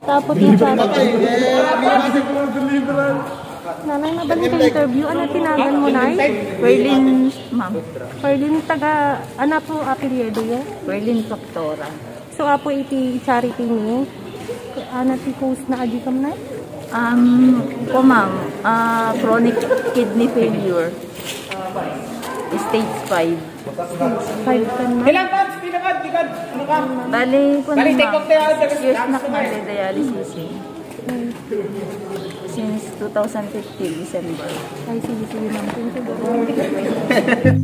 Tapos yung charity. Nanay, nabaling ka interview. Ano tinagan mo, Nay? Werlin, ma'am. Werlin, taga, ano po apelyido yun? Werlin Doctora. So, apo iti charity ni? Ano ti host na adi kam, Nay? Po, ma'am. Chronic kidney failure. Stage 5. 5 ka na? Ilang months? Tikad. Ano ka? Bali, kung Bali, ma'am, take off tayo. 6 years na dialysis eh. Since 2015, December. Ay, sige lang.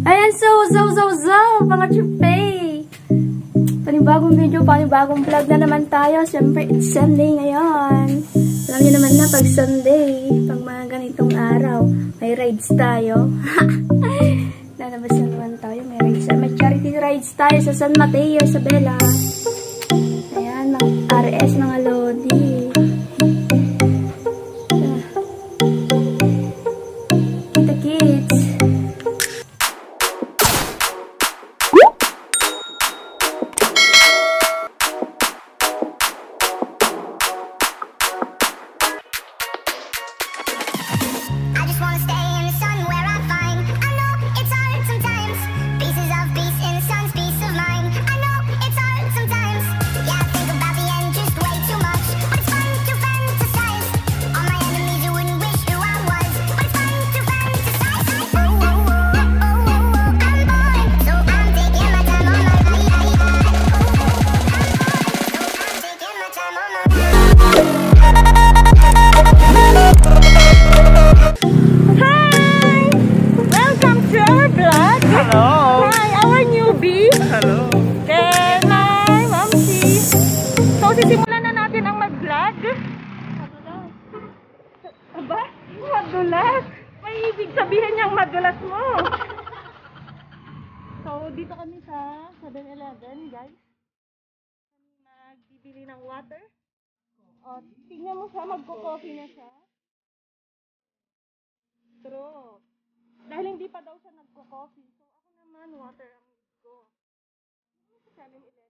Ayan, so, mga chupay! Panibagong video, panibagong vlog na naman tayo. Siyempre, it's Sunday ngayon. Alam niyo naman na, pag Sunday, pag mga ganitong araw, may rides tayo. Lalabas na naman tayo, may rides. May charity rides tayo sa San Mateo, Isabela. Ayan, mga RS, mga Lodi. The kids. Sisimulan na natin ang mag-vlog. Aba, madulas. May ibig sabihin niyang madulas mo. So, dito kami sa 7-Eleven, guys. Magbibili ng water. O, tingnan mo siya, magko-coffee na siya. True. Dahil hindi pa daw siya nagko-coffee. So, ako naman, water ang gusto. Sa 7-Eleven.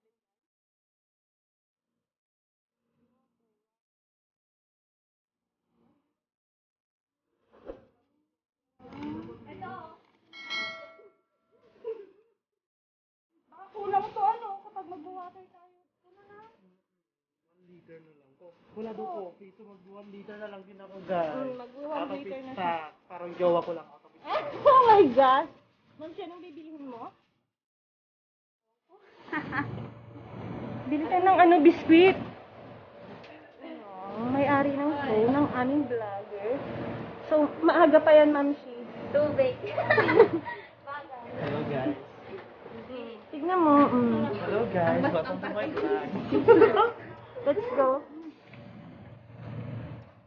Kulang to kapag mag-water tayo. Ano na? 1 liter na lang ko. Wala doon coffee. So mag-1 liter na lang din ako, guys. Mag-1 liter na siya. Parang jowa ko lang ako. Oh my gosh! Ma'am, siya nang bibilihin mo? Bili ka ng biskuit. May-ari ng show ng aming vlogger. So, maaga pa yan, Ma'am Shi. Tubig. Hello, guys. Tignan mo. Hello, guys. Welcome to my vlog. Let's go.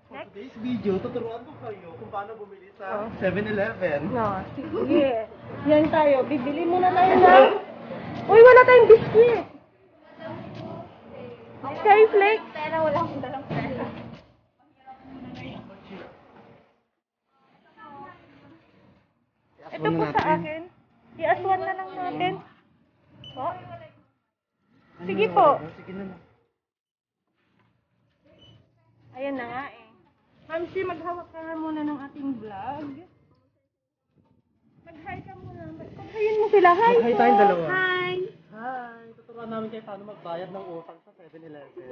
For today's video, tuturuan ko kayo kung paano bumili sa 7-Eleven. No, sige. Yan tayo. Bibili muna tayo ng... Uy, wala tayong biskuit. Cherry flakes. Pera, wala akong dalang pera. Ito po sa akin. I-aswan na lang natin. Po? Sige po. Sige na. Ayan na nga eh. Ma'am Si, maghawak ka nga muna ng ating vlog. Mag-hi ka muna. Mag-hiin mo sila. Hi Hi po. tayong dalawa. Hi. Hi. Tuturuan namin kayo paano magbayad ng utang sa 7-Eleven.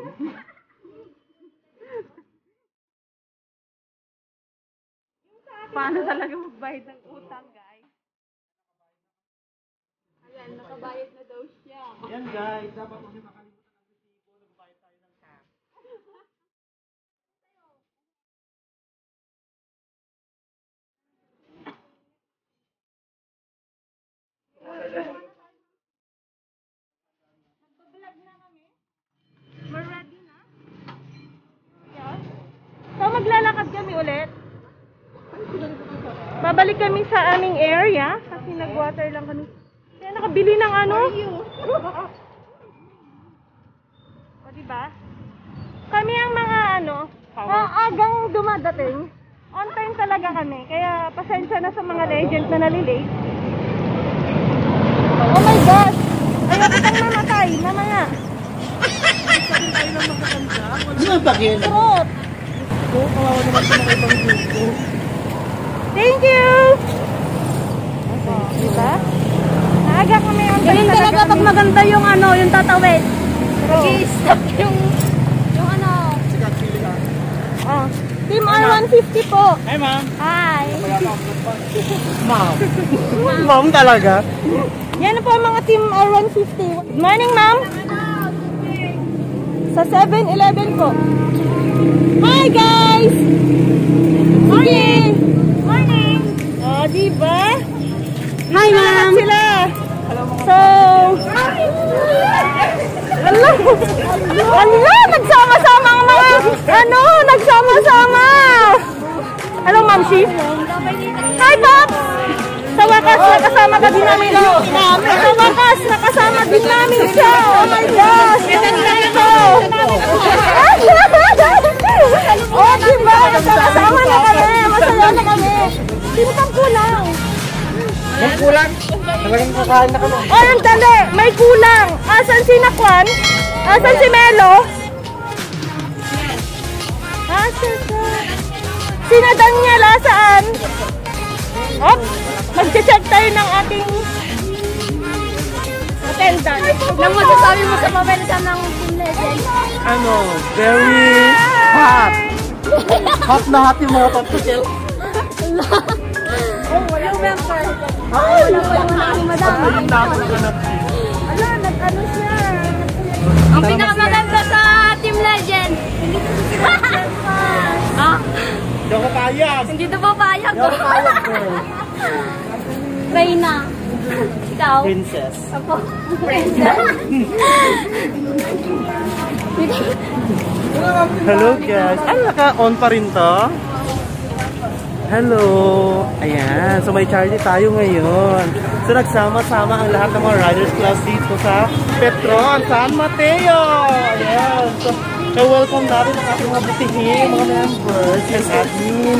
Paano talaga magbayad ng utang, guys? Ayan, nakabayad na daw siya. Yan, guys. Dapat hindi makalimutan ng resibo. Nagbayad tayo ng cash. Nagpa-vlog na kami. We're ready na. Yes. So, maglalakad kami ulit. Babalik kami sa aming area kasi nag-water lang kami. Kaya nakabili ng ano? O, diba? Kami ang mga agang dumadating. On time talaga kami. Kaya pasensya na sa mga legend na nalilate. Oh my God! Ayoko pang mamatay. Mamaya. tayo ng magkakanta. Di ba bagay? Fruit. Oo, kawawa naman sa mga ibang grupo. Thank you! Diba? Naaga kami on time Ganyan talaga pag maganda yung ano, yung tatawid. Nag-i-stop Yung ano. Oh. Team R150 po. Hey, ma'am. Hi. Ma'am. Ma'am talaga? Yan po ang mga Team R150. Good morning, ma'am. Sa 7-Eleven po. Hi, guys! Morning! Morning! Oh, diba? Hi, ma'am! Sila. So, ala, nagsama-sama ang mga, nagsama-sama. Hello, Ma'am Shi. Hi, Pops! Sa wakas, nakasama ka din namin. Sa wakas, nakasama din namin siya. Oh my gosh! Ito. Oh, diba? Nakasama na kami. Masaya na kami. Sino kang kulang? Yung kulang. Talagang kakain na kami. Oh, yung dali. May kulang. Asan si Nakwan? Asan si Melo? Asan ka? Sina Daniela, saan? Op, mag-check tayo ng ating attendant. Nang masasabi mo sa mabenta ng Team Legend. Ano, very hot. Hot na hot yung mga patutil. Yung member. Wala pa yung aking madami. Ala, nag-ano siya. Ang pinakamaganda sa Team Legend. Hindi ko siya Ah? Hindi ako payag. Hindi ito papayag ko. Hindi ako payag, girl. Reyna. Ikaw? Princess. Ako. Princess. Hello guys. Ay, naka-on pa rin to? Hello. Ayan. So may Charlie tayo ngayon. So nagsama-sama ang lahat ng mga riders class dito sa Petron, San Mateo. Ayan. So welcome natin ang ating mga butihin, mga members, and admin,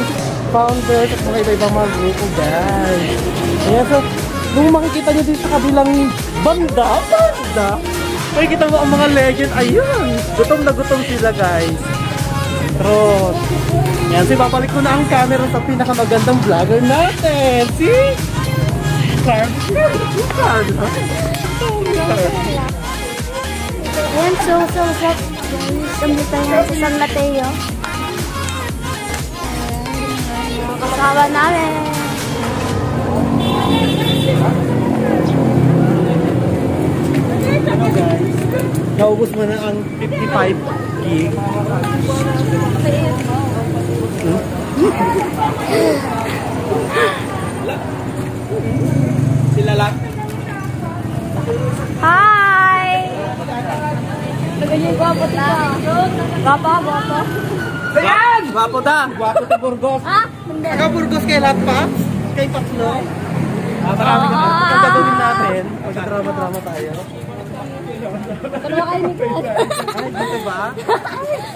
founders, at mga iba-ibang mga grupo guys. Ayan. So nung makikita nyo din sa kabilang banda, makikita mo ang mga legend. Ayun. Gutom na gutom sila guys. Trot. Yan, so babalik ko na ang camera sa pinakamagandang vlogger natin. Si Carl. Ayan, so, Sambil tayo sa San Mateo. Ayan, kasama namin. Ano guys? Naubos mo na ang 55 gig. Sila lang. Hi! Ganyan gwapo ta. Gwapo. Ayan! Gwapo da! Gwapo sa Burgos. Ha? Hindi. Taga Burgos kay lahat pa? Kay Paklo? Marami ka na. Ang gagawin natin, magkadrama-drama tayo. Dalawa kayo ni Chris. Ay, dito ba?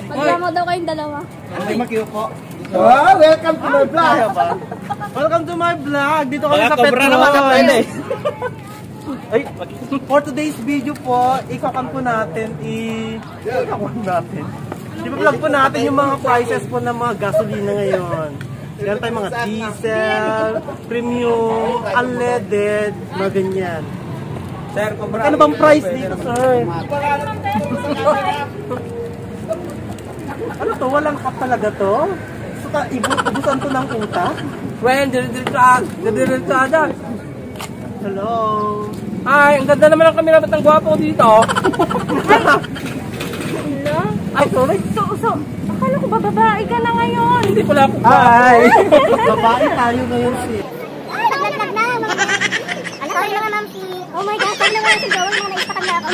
Magkama daw kayong dalawa. Ay, makiupo. Oh, welcome to my vlog. Welcome to my vlog. Dito kami sa Petron. Ay, for today's video po, ikakan po natin i-vlog po natin yung mga prices po ng mga gasolina ngayon. Meron tayong mga diesel, premium, unleaded, mga ganyan. Sir, ano bang price dito, sir? Ano to? Walang cup talaga to? So, ibusan to ng utak? Well, diretso. Hello? Ay, ang ganda naman ang kamera ng gwapo dito. Hello? Ay, sorry. So, akala ko ba babae ka na ngayon? Hindi pala ako. Hi! Babae tayo ngayon si... Naglag na. Ano kayo mga ma'am si... Oh my gosh, ano naman si Joel mga naipakan na ako.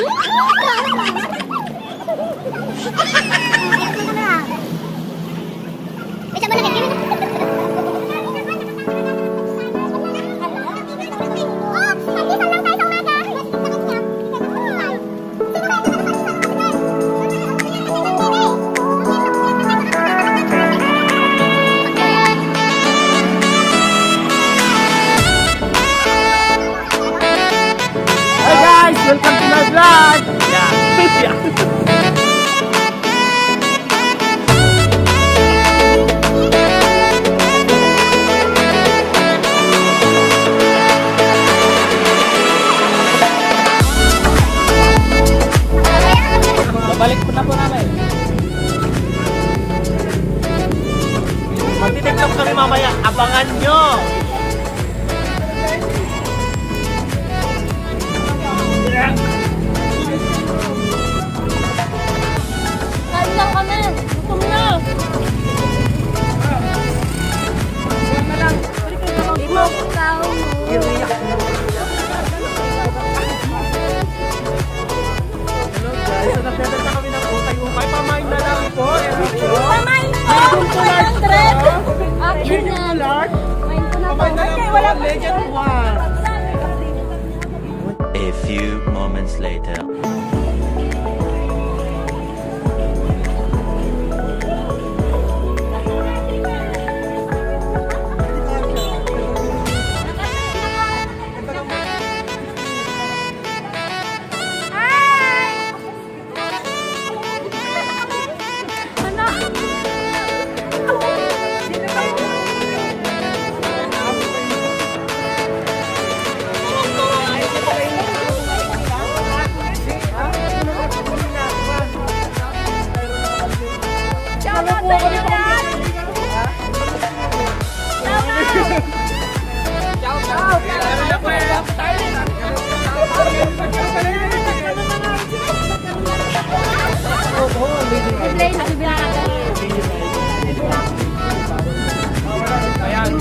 Hi guys! Welcome to my vlog! Yeah. Abangan nyo! Kain lang kami. Gutom na. Dito. Hello guys, so nagdadal na kami ng ukay-ukay. Pamain na lang po. Pamain po. 500. Akin na. Main ko na po. Pamain na lang po. Legend 1. A few moments later.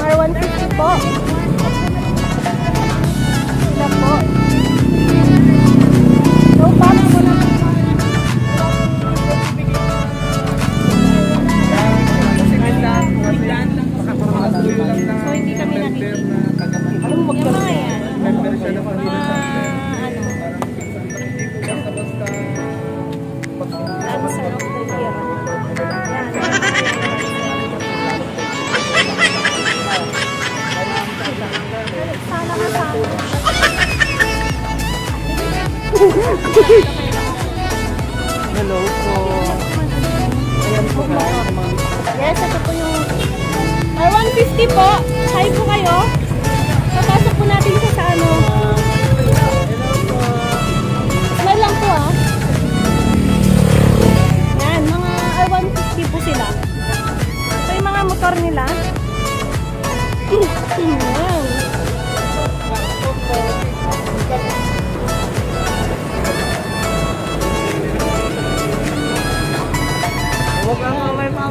R150 po. Sila po. So, paano mo na? So, hindi kami nakikita. Yung mga yan. Answer of the year. Sana kasama. Hello po. Ayan po guys. Yes, ito po yung R150 po. Hi po kayo. Papasok po natin siya sa ano. Smile lang po ah. Yan, mga R150 po sila. Ito yung mga motor nila. Yan.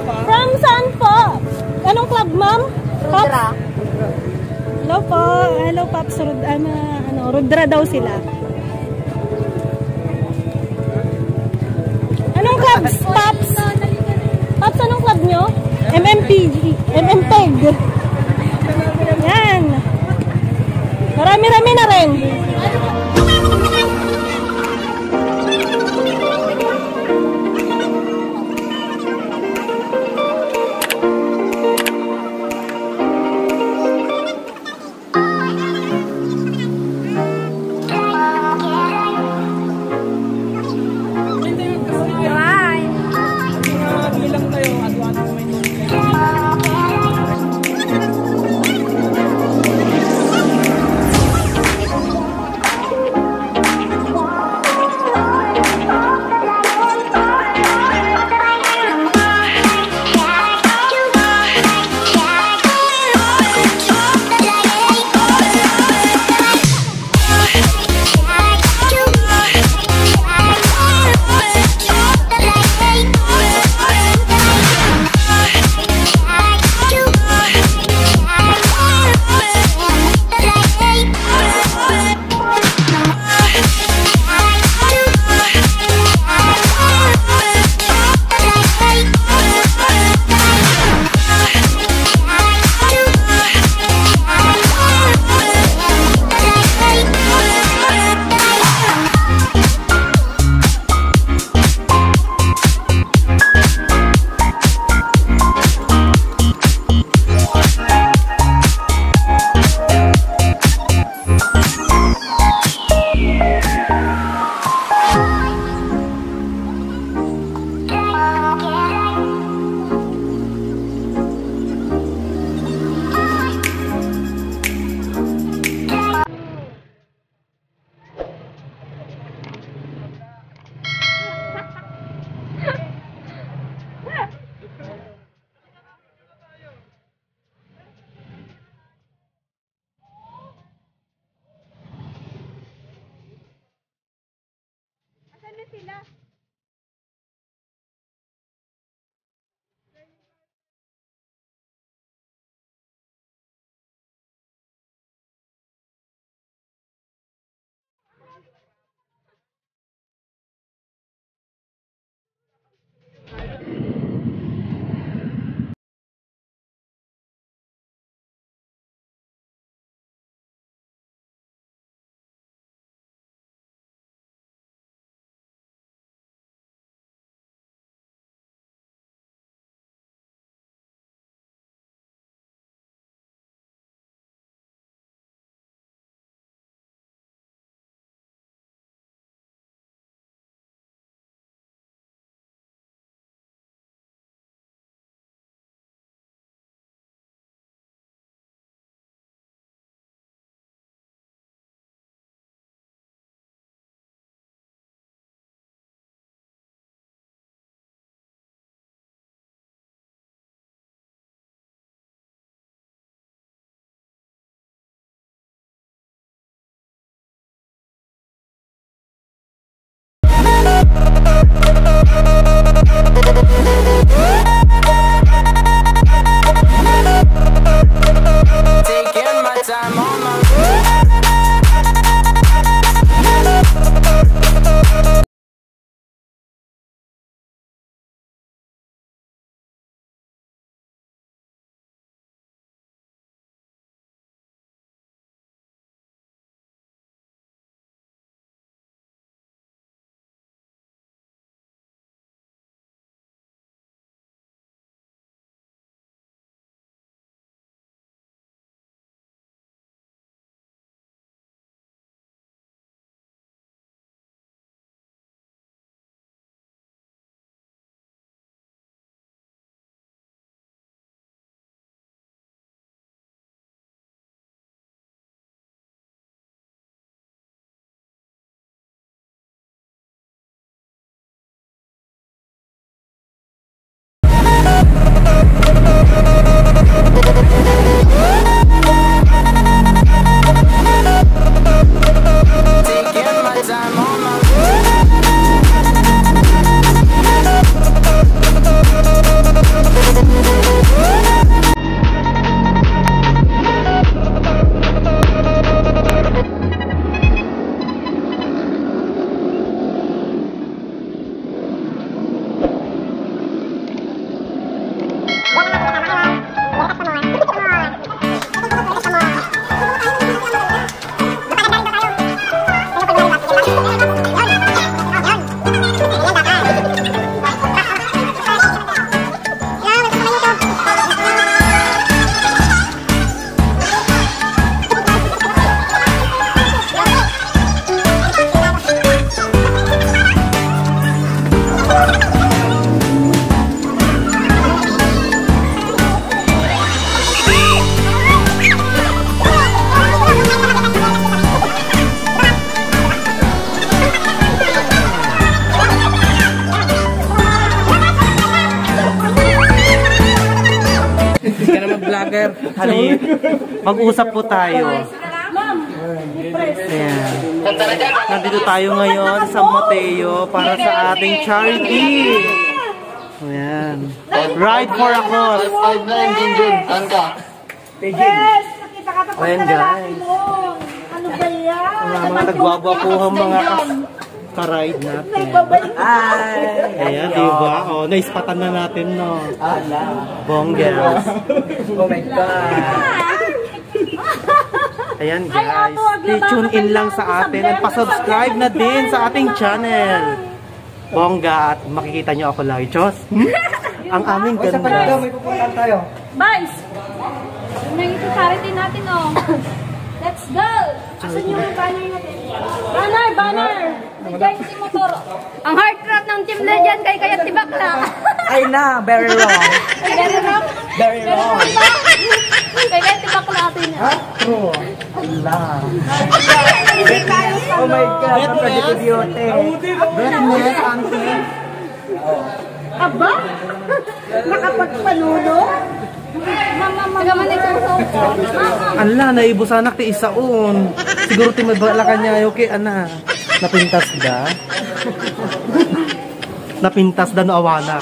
From saan po? Anong club, ma'am? Rudra. Hello po. Hello, Pops. Rudra daw sila. Anong club, Pops? Pops, anong club nyo? MMPG. MMPEG. Yan. Marami-rami na rin. vlogger. Hali, mag-usap po tayo. Ayan. Nandito tayo ngayon sa San Mateo para sa ating charity. Ayan. Ride for a cause. Ayan guys. Ano ba yan? Mga nagwawapuhang mga ka-ride natin. Ayan, diba? O, naispatan na natin, no? Bonggers. Oh my God. Ayan guys, stay tune in lang sa atin at pasubscribe na din sa ating channel. Bongga at makikita nyo ako lagi. Diyos, ang aming ganda. May pupuntahan tayo. Vice! Yung charity natin, oh. Let's go! Asan yung banner natin? Banner! Banner! Nag-join si Motor. Ang hard craft ng Team Legend kay Kayat Tibakla. Ay na, very wrong. Very wrong? Very wrong. Kay Kayat Tibakla atin niya. Ha? True. Allah. Oh my God, napagito beauty. Very nice, auntie. Aba? Nakapagpanuno? Mama, Ala, naibusanak ti isaon. Siguro ti mabala ka niya, okay, ana. Napintas da? Napintas da no awanak.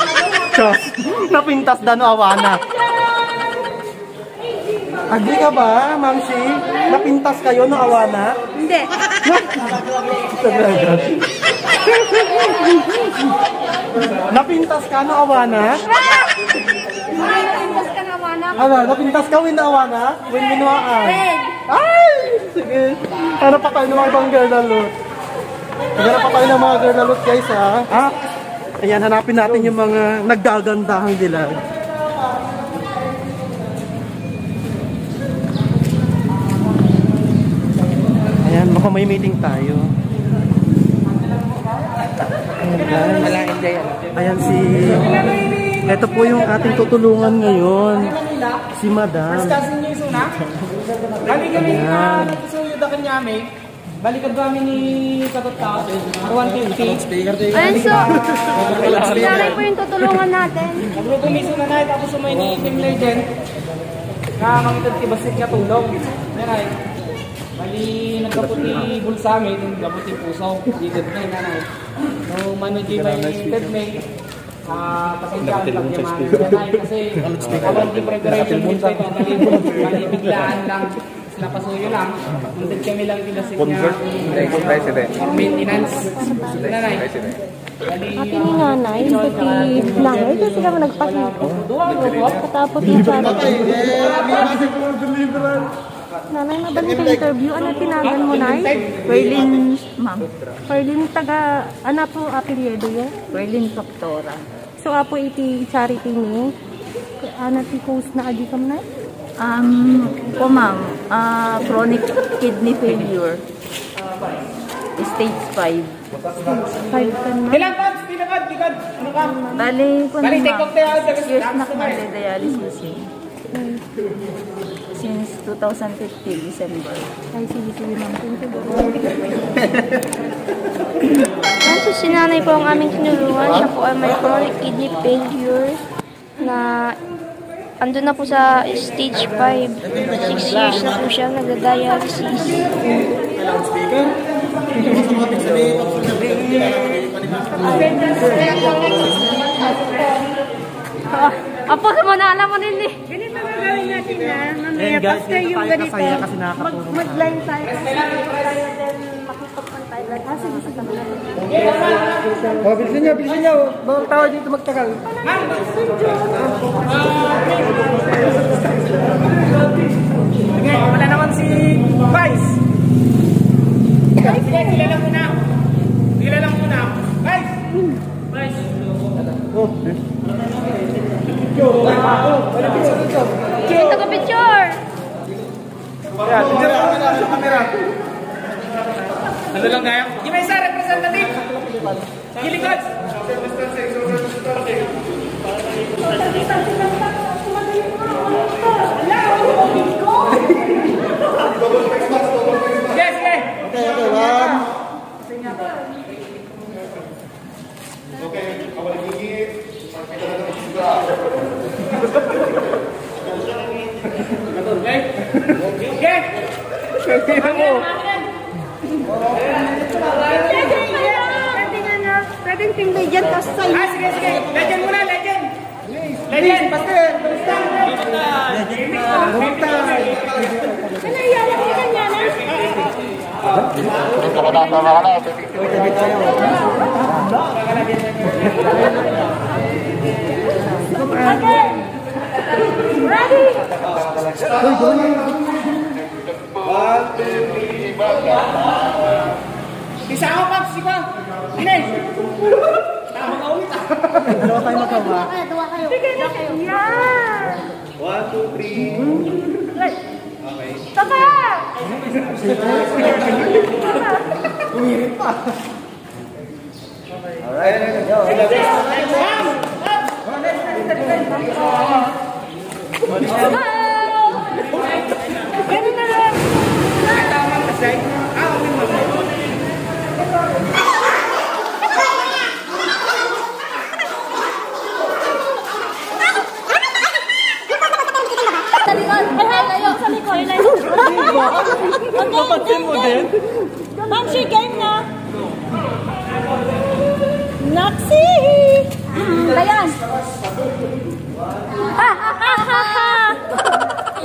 Diyos, napintas da no awanak. Agri ka ba, Ma'am Shi? Napintas kayo no awanak? Hindi. Napintas ka no awanak? Napintas ka na, Wanak. Ano, napintas ka win na awanak? Win minuaan. Ay! Sige. Hanap pa tayo ng mga ibang girl na loot. Hanap pa tayo ng mga girl na loot guys ha. Ah, ayan, hanapin natin yung mga naggagandahang dilag. Ayan, baka may meeting tayo. Ayan guys. Ayan si... Ito po yung ating tutulungan ngayon. Si Madam. Balik kami na nagsuyo da kanyami. Balikan kami ni Katotta. 150. Ayun, so, sinanay po yung tutulungan natin. Nagrupo miso na natin tapos sumay ni Team Legend. Mangitad ti Basik nga tulong. Nanay. Bali, nagkaputi bulsa may, nagkaputi puso. Dito na yung nanay. No, manager may Tedmay. Pasensya ang pagyaman. Nanay, kasi habang di preparation dito ito, bali biglaan lang. Napasuyo lang. Nandun kami lang tinasik niya. For maintenance. Nanay. Ate ni nanay, pati vlogger, kasi sila nagpakita. Katapos yung charity. Nanay, nabaling ka interview. Ano tinagan mo, Nay? Perlin, ma'am. Perlin, taga, ano po apelyedo yun? Perlin Factora. So, apo iti charity ni, ano ti host na adi kam, Nay? Po ma'am, chronic kidney failure. Stage 5. 5 ka na. Ilang pops? Pinagad? Ano ka? Bali, kung Bali, take off tayo. 6 years na nagde-dialysis eh. Since 2015, December. Ay, sige, ma'am. So, si nanay po ang aming tinulungan. Siya po ay may chronic kidney failure na andun na po sa stage 5. 6 years na po siya nagda-dialysis. Apo, mo na alam mo din eh. Ganito na gawin natin na. Mamaya, basta yung ganito. Mag-line tayo. Makipagpantay. Bilisan niyo. Bawang tao dito magtagal. Sige, wala naman si Vice. Kilala muna. Vice! Vice! Ito ka picture! Kaya, picture ako na sa camera. Ano lang kaya? Yung may isa, representative! Gilikod! Yes, yes! Okay, awal gigit. Pwedeng Team Legend tapos sa'yo. Sige. Legend muna, legend. Legend, Pastor. Ano iyayak ko kanya na? Okay. Ready? Isa ako, Paps. Ikaw. Ines. Tama ka ulit. Dalawa tayo magkama. Dua kayo. Yeah. 1, 2, 3. Okay. Papa! Umirit pa. Alright. Ganun na lang. Sa likod. Kapatid mo din? Mamsi, game na. Naksi! Ayan.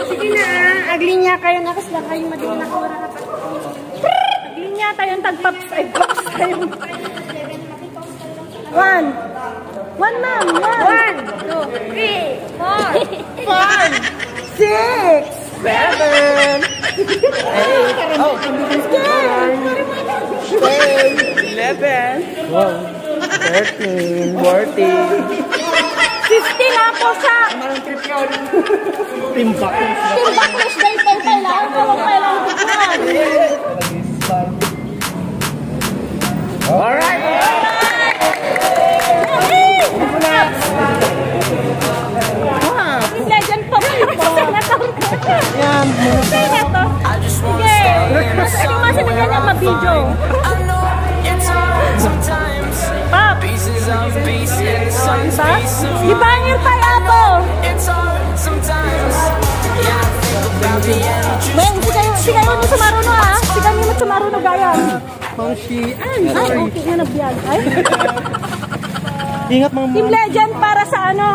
Sige na, aglinya kayo na kasi lang kayo madali nakawara ka pa. Aglinya tayo tagpaps ay paps tayo. 1, ma'am. 1, 2, 3, 4, 5, 6, 7, 8, 11, 13, 14. 15 na po sa Timbak. Timbaklis day tayo kailangan ko lang kailangan tukuhan. Alright. Legend pa po ito. Yan. Sige na to. Sige. Ano nga sabi ka niya ma-video? Pop. Sa? Ibangir pa yapo. Mayang, si kayo mo sumaruno ha. Si kayo mo sumaruno gayan. Mamsi. Ay, okay na nagbiyan. Ay. Ingat mga Team Legend para sa ano?